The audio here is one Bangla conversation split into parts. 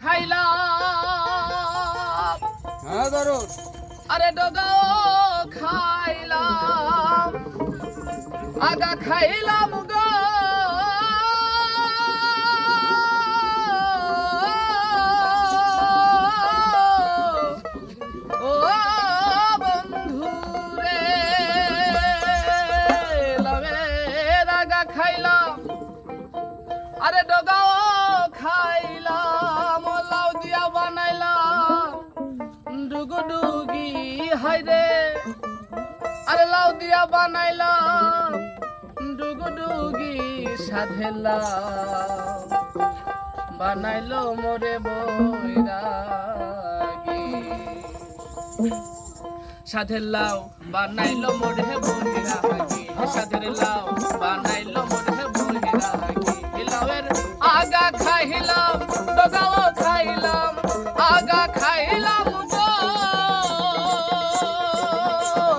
খাইলাম হ্যাঁ দারুন। আরে ডগা খাইলাম আগা খাইলাম গো ও বন্ধু রে লাভের আগা খাইলাম আরে ডগাও খাইলাম লাউ দিয়া বানাইলাম ডুগুডুগি হাইরে আরে লাউ দিয়া বানাইলাম ডুগুডুগি সাধেলাম বানাইলো মোরে বৈরাগী সাধের লাউ বানাইলো মোরে বৈরাগী সাধের লাউ বানাইলো মোরে বৈরাগী লাউয়ের আগা খাইলাম ডগাও খাইলাম আগা খাইলাম গো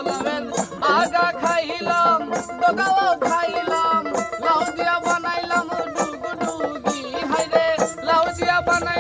লাউয়ের আগা খাইলাম ডগাও খাইলাম লাউ দিয়া বানাইলাম ডুগুডুগি হাইরে লাউ দিয়া বানাই